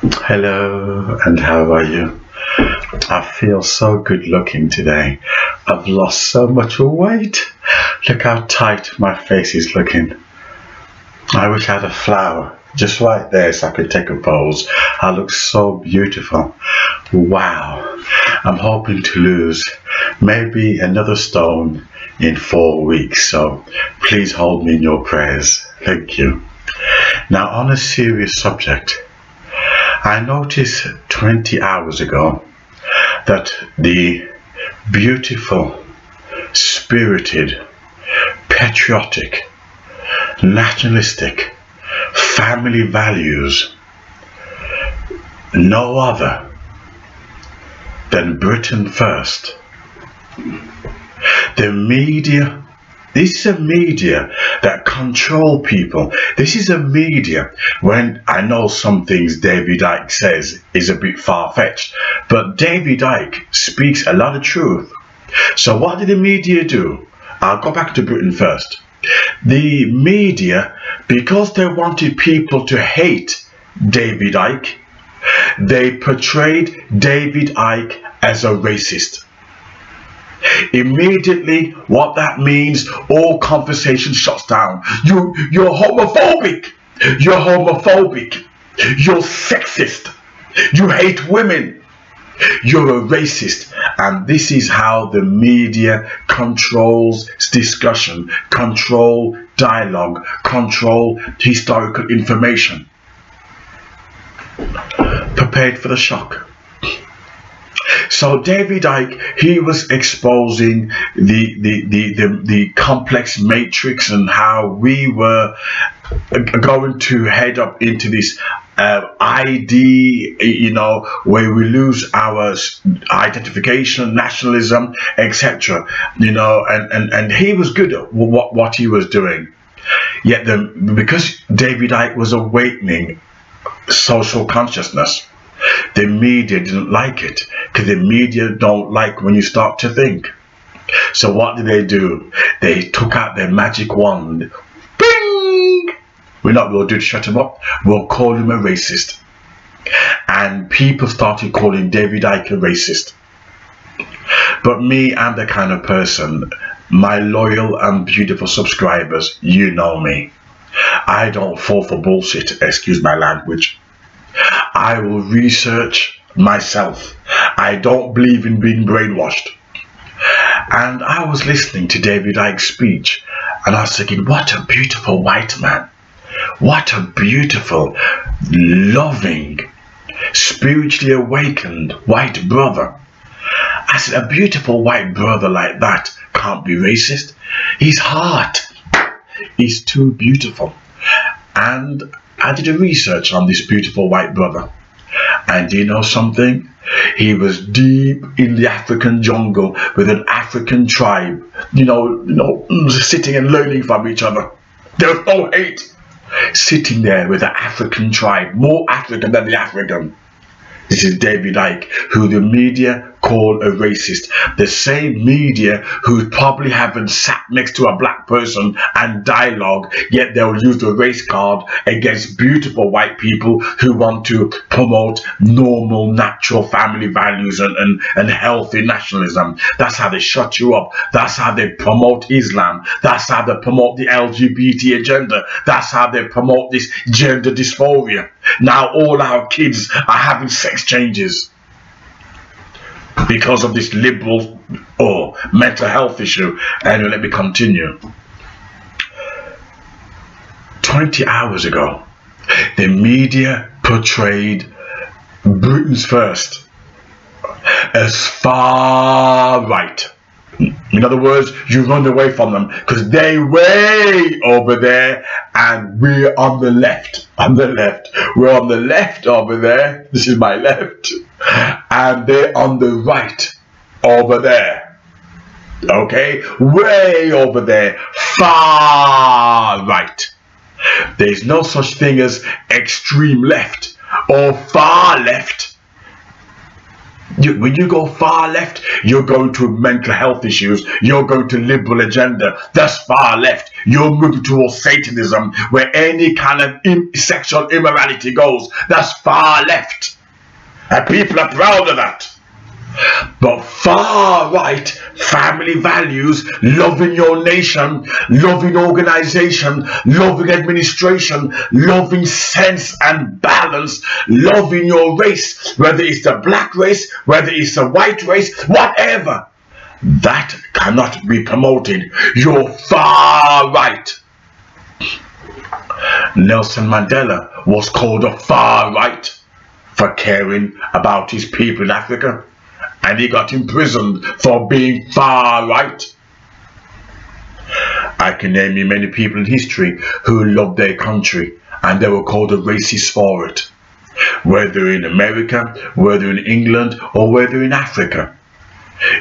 Hello, and how are you? I feel so good looking today. I've lost so much weight. Look how tight my face is looking. I wish I had a flower just right there so I could take a pose. I look so beautiful. Wow. I'm hoping to lose maybe another stone in 4 weeks, so please hold me in your prayers. Thank you. Now, on a serious subject, I noticed 20 hours ago that the beautiful, spirited, patriotic, nationalistic, family values, no other than Britain First. The media, this is a media that control people. This is a media, when I know some things David Icke says is a bit far-fetched, but David Icke speaks a lot of truth. So what did the media do? I'll go back to Britain First. The media, because they wanted people to hate David Icke, they portrayed David Icke as a racist. Immediately, what that means, all conversation shuts down. You're homophobic. You're homophobic. You're sexist. You hate women. You're a racist. And this is how the media controls discussion, control dialogue, control historical information. Prepared for the shock. So David Icke, he was exposing the complex matrix and how we were going to head up into this ID, where we lose our identification, nationalism, etc. And he was good at what he was doing. Yet because David Icke was awakening social consciousness, the media didn't like it, because the media don't like when you start to think. So what did they do? They took out their magic wand. Bing! We're not going to shut him up. We'll call him a racist. And people started calling David Icke a racist. But me, I'm the kind of person, my loyal and beautiful subscribers, you know me. I don't fall for bullshit, excuse my language. I will research myself. I don't believe in being brainwashed. And I was listening to David Icke's speech, and I was thinking, what a beautiful white man. What a beautiful, loving, spiritually awakened white brother. I said, a beautiful white brother like that can't be racist. His heart is too beautiful. And I did a research on this beautiful white brother, and do you know something? He was deep in the African jungle with an African tribe, sitting and learning from each other. There was no hate. Sitting there with the African tribe, more African than the African. This is David Icke, who the media call a racist. The same media who probably haven't sat next to a black person and dialogue, yet they'll use the race card against beautiful white people who want to promote normal, natural family values and healthy nationalism. That's how they shut you up. That's how they promote Islam. That's how they promote the LGBT agenda. That's how they promote this gender dysphoria. Now all our kids are having sex changes because of this liberal or mental health issue. And let me continue. 20 hours ago, the media portrayed Britain's First as far right. In other words, you run away from them because they're way over there and we're on the left. On the left. We're on the left over there. This is my left. And they're on the right over there. Okay? Way over there. Far right. There's no such thing as extreme left or far left. When you go far left, you're going to mental health issues. You're going to liberal agenda. That's far left. You're moving towards Satanism, where any kind of sexual immorality goes. That's far left. And people are proud of that. But far right, family values, loving your nation, loving organization, loving administration, loving sense and balance, loving your race, whether it's the black race, whether it's the white race, whatever, that cannot be promoted. You're far right. Nelson Mandela was called a far right for caring about his people in Africa. And he got imprisoned for being far right. I can name you many people in history who loved their country and they were called a racist for it. Whether in America, whether in England, or whether in Africa.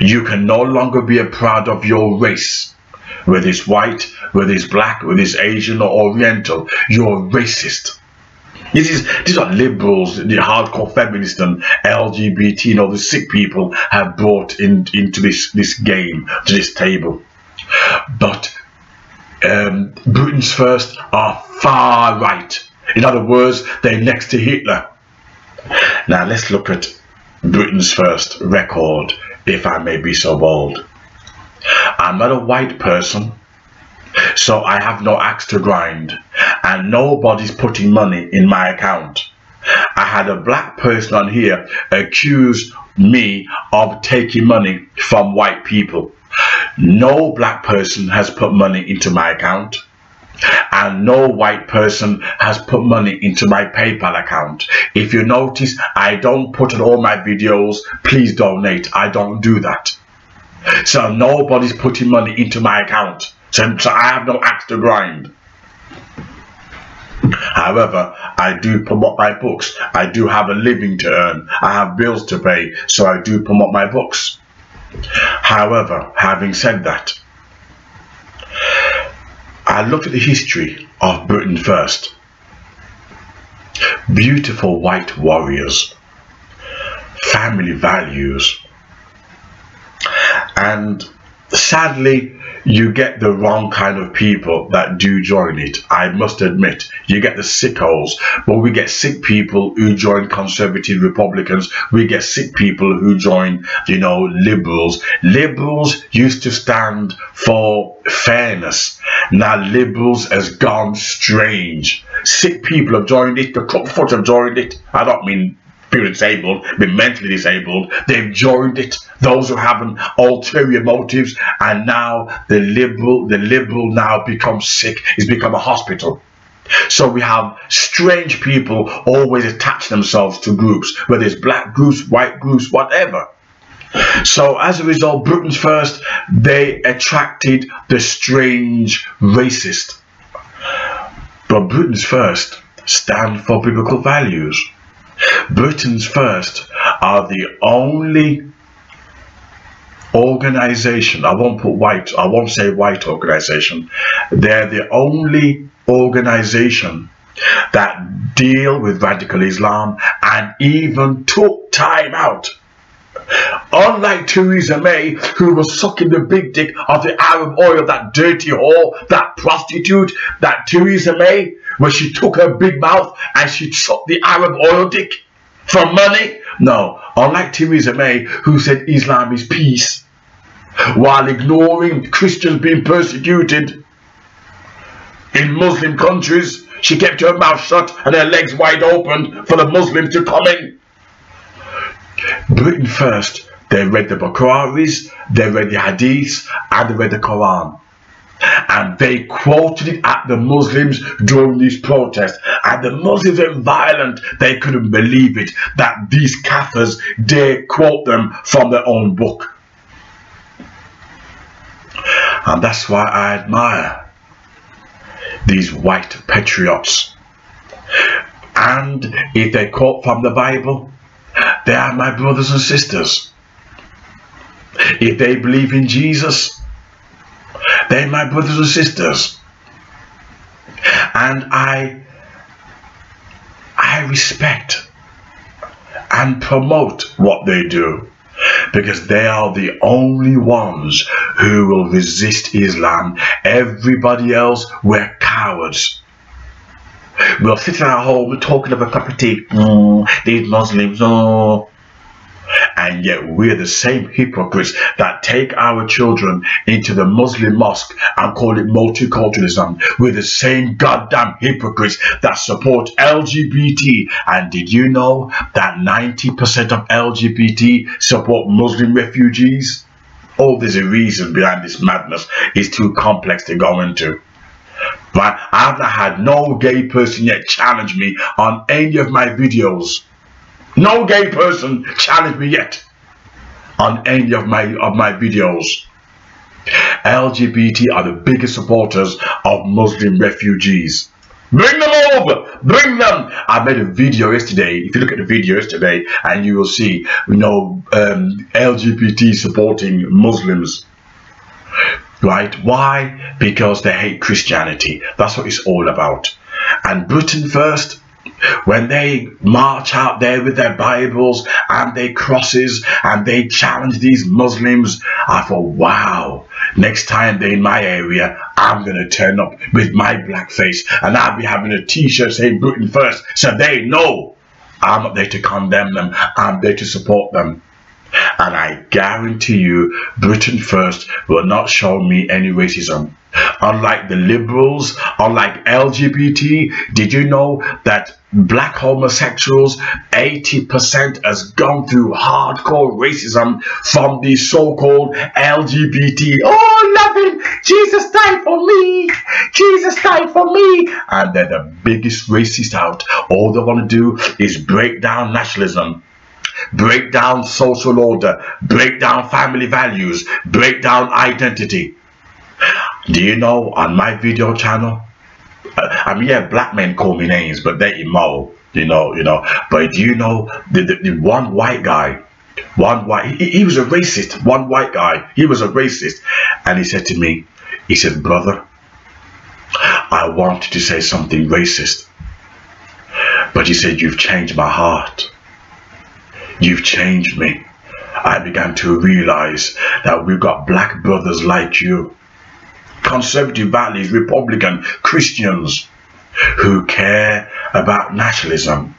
You can no longer be proud of your race. Whether it's white, whether it's black, whether it's Asian or Oriental, you're racist. These are liberals, the hardcore feminists and LGBT, the sick people have brought into this game, to this table. But Britain's First are far right. In other words, they're next to Hitler. Now let's look at Britain's First record, if I may be so bold. I'm not a white person, so I have no axe to grind, and nobody's putting money in my account. I had a black person on here accuse me of taking money from white people. No black person has put money into my account, and no white person has put money into my PayPal account. If you notice, I don't put in all my videos, please donate. I don't do that. So nobody's putting money into my account. So I have no axe to grind. However, I do promote my books. I do have a living to earn. I have bills to pay, so I do promote my books. However, having said that, I looked at the history of Britain First. Beautiful white warriors, family values, and sadly, you get the wrong kind of people that do join it. I must admit, you get the sickos, but we get sick people who join conservative Republicans. We get sick people who join, liberals. Liberals used to stand for fairness. Now liberals has gone strange. Sick people have joined it. The Clubfoot have joined it. I don't mean people disabled, but mentally disabled. They've joined it. Those who have an ulterior motives, and now the liberal now becomes sick. It's become a hospital. So we have strange people always attach themselves to groups, whether it's black groups, white groups, whatever. So as a result, Britain's First, they attracted the strange racist. But Britain's First stand for biblical values. Britain's First are the only organization, I won't say white organization, they're the only organization that deal with radical Islam and even took time out. Unlike Theresa May, who was sucking the big dick of the Arab oil, that dirty whore, that prostitute, that Theresa May, where she took her big mouth and she sucked the Arab oil dick for money. No, unlike Theresa May, who said Islam is peace, while ignoring Christians being persecuted in Muslim countries, she kept her mouth shut and her legs wide open for the Muslims to come in. Britain First, they read the Bukhari's, they read the Hadiths, and they read the Quran. And they quoted it at the Muslims during these protests. And the Muslims were violent. They couldn't believe it, that these Kafirs dare quote them from their own book. And that's why I admire these white patriots. And if they quote from the Bible, they are my brothers and sisters. If they believe in Jesus, they're my brothers and sisters. And I respect and promote what they do, because they are the only ones who will resist Islam. Everybody else, we're cowards. We'll sit at our home talking of a cup of tea. These Muslims, oh. And yet we're the same hypocrites that take our children into the Muslim mosque and call it multiculturalism. We're the same goddamn hypocrites that support LGBT. And did you know that 90% of LGBT support Muslim refugees? Oh, there's a reason behind this madness. It's too complex to go into. But I've not had no gay person yet challenge me on any of my videos. No gay person challenged me yet on any of my videos. LGBT are the biggest supporters of Muslim refugees. Bring them over, bring them. I made a video yesterday. If you look at the video yesterday, and you will see, LGBT supporting Muslims. Right? Why? Because they hate Christianity. That's what it's all about. And Britain First, when they march out there with their Bibles and their crosses and they challenge these Muslims, I thought, wow, next time they're in my area, I'm going to turn up with my black face and I'll be having a t-shirt saying Britain First, so they know I'm not there to condemn them, I'm there to support them. And I guarantee you, Britain First will not show me any racism. Unlike the liberals, unlike LGBT, did you know that black homosexuals, 80% has gone through hardcore racism from the so-called LGBT? Oh, love him! Jesus died for me! Jesus died for me! And they're the biggest racist out. All they want to do is break down nationalism, break down social order, break down family values, break down identity. Do you know, on my video channel, I mean, yeah, black men call me names, but they're immoral, you know. But do you know, the one white guy, he was a racist, one white guy, he was a racist. And he said to me, he said, brother, I wanted to say something racist, but he said, you've changed my heart. You've changed me. I began to realize that we've got black brothers like you, conservative values, Republican Christians who care about nationalism.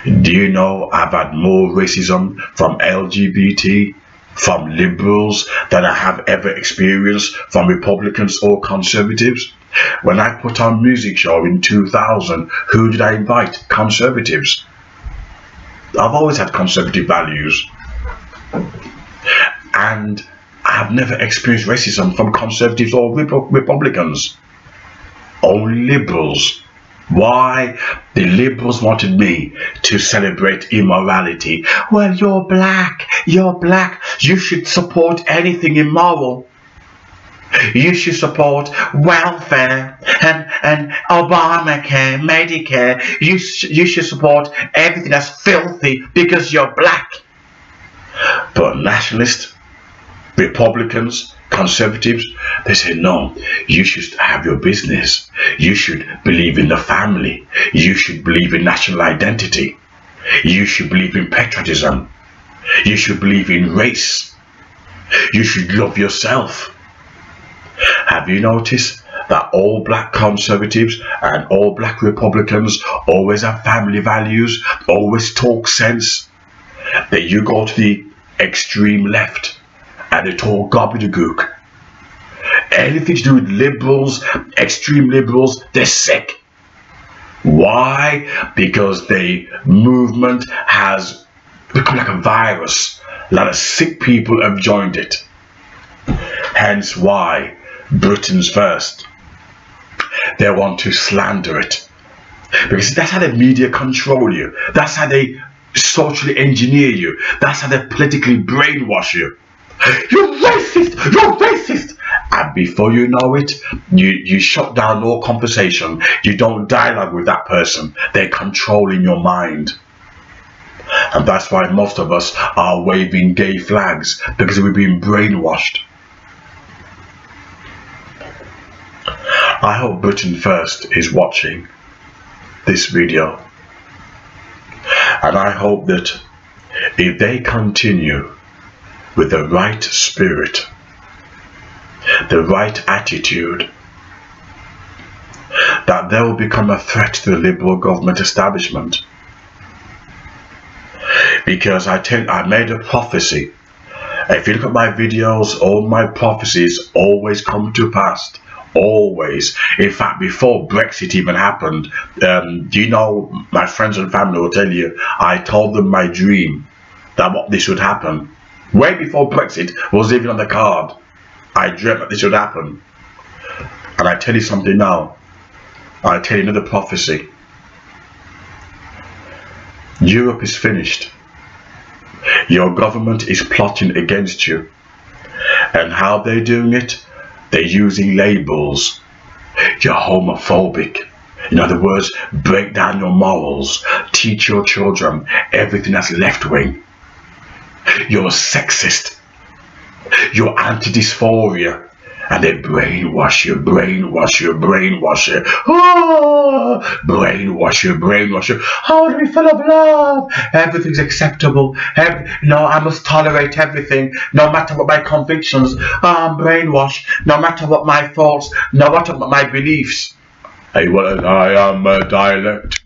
Do you know I've had more racism from LGBT, from liberals, than I have ever experienced from Republicans or conservatives? When I put on music show in 2000, who did I invite? Conservatives. I've always had conservative values, and I've never experienced racism from conservatives or Republicans. Only liberals. Why? The liberals wanted me to celebrate immorality. Well, you're black, you should support anything immoral. You should support welfare and Obamacare, Medicare. You should support everything that's filthy because you're black. But nationalists, Republicans, conservatives, they say no, you should have your business. You should believe in the family. You should believe in national identity. You should believe in patriotism. You should believe in race. You should love yourself. Have you noticed that all black conservatives and all black Republicans always have family values, always talk sense? That you go to the extreme left and they talk gobbledygook. Anything to do with liberals, extreme liberals, they're sick. Why? Because the movement has become like a virus. A lot of sick people have joined it. Hence why Britain's First, they want to slander it, because that's how the media control you. That's how they socially engineer you. That's how they politically brainwash you. You're racist, you're racist, and before you know it, you shut down all conversation. You don't dialogue with that person. They're controlling your mind. And that's why most of us are waving gay flags, because we've been brainwashed. I hope Britain First is watching this video, And I hope that if they continue with the right spirit, the right attitude, that they will become a threat to the liberal government establishment. Because I made a prophecy. If you look at my videos, all my prophecies always come to pass. Always. In fact, before Brexit even happened, do you know, my friends and family will tell you, I told them my dream that this would happen. Way before Brexit was even on the card, I dreamt that this would happen. And I tell you something now. I tell you another prophecy. Europe is finished. Your government is plotting against you. And how they're doing it? They're using labels. You're homophobic. In other words, break down your morals. Teach your children everything that's left-wing. You're a sexist. You're anti-dysphoria. And they brainwash you, brainwash you, brainwash you. Oh, brainwash you, brainwash you. Oh, to be full of love. Everything's acceptable. No, I must tolerate everything, no matter what my convictions. I'm brainwashed, no matter what my thoughts, no matter what my beliefs. Hey, well, I am a dialect.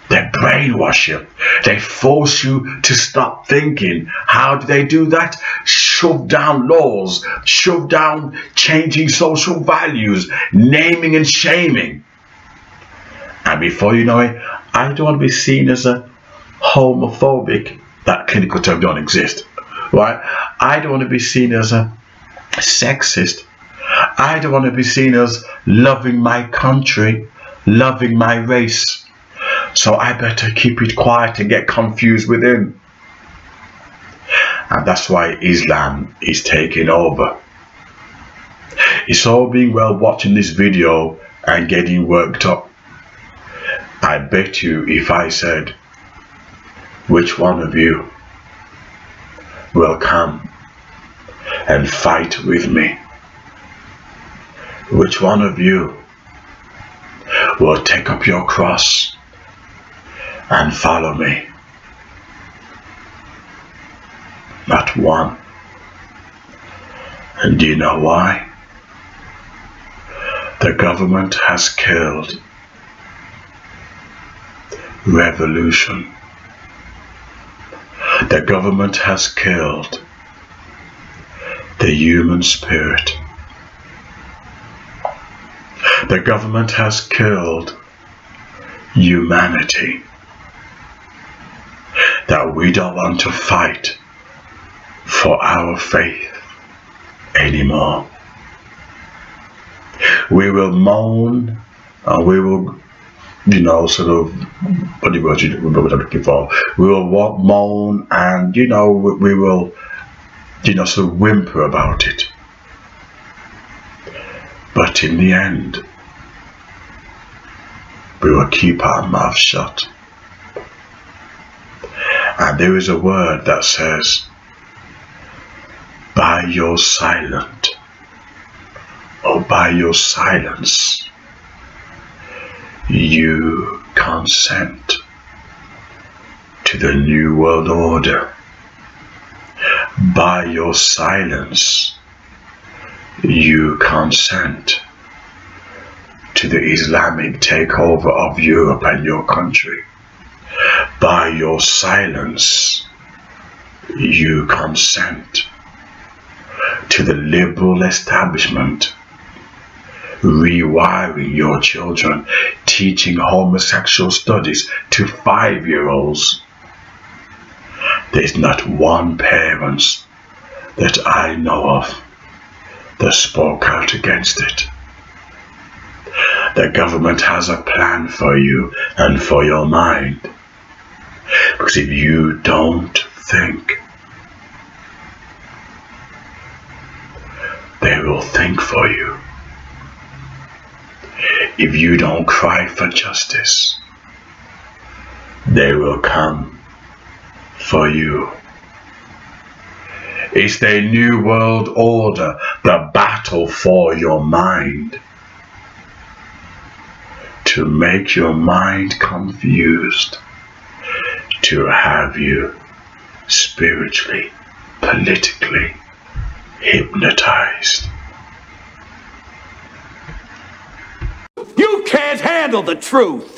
They brainwash you. They force you to stop thinking. How do they do that? Shove down laws, shove down changing social values, naming and shaming. And before you know it, I don't want to be seen as a homophobic. That clinical term don't exist, right? I don't want to be seen as a sexist. I don't want to be seen as loving my country, loving my race. So I better keep it quiet and get confused with him. And that's why Islam is taking over. It's all being well watching this video and getting worked up. I bet you if I said, which one of you will come and fight with me? Which one of you will take up your cross and follow me? Not one. And do you know why? The government has killed revolution. The government has killed the human spirit. The government has killed humanity. That we don't want to fight for our faith anymore. We will moan and we will, sort of, what the word I'm looking for? We will moan and, we will, sort of whimper about it. But in the end, we will keep our mouth shut. And there is a word that says, by your silence, or by your silence, you consent to the New World Order. By your silence, you consent to the Islamic takeover of Europe and your country. By your silence, you consent to the liberal establishment rewiring your children, teaching homosexual studies to 5-year-olds. There's not one parent that I know of that spoke out against it. The government has a plan for you and for your mind. Because if you don't think, they will think for you. If you don't cry for justice, they will come for you. It's the New World Order, the battle for your mind. To make your mind confused, to have you spiritually, politically hypnotized. You can't handle the truth.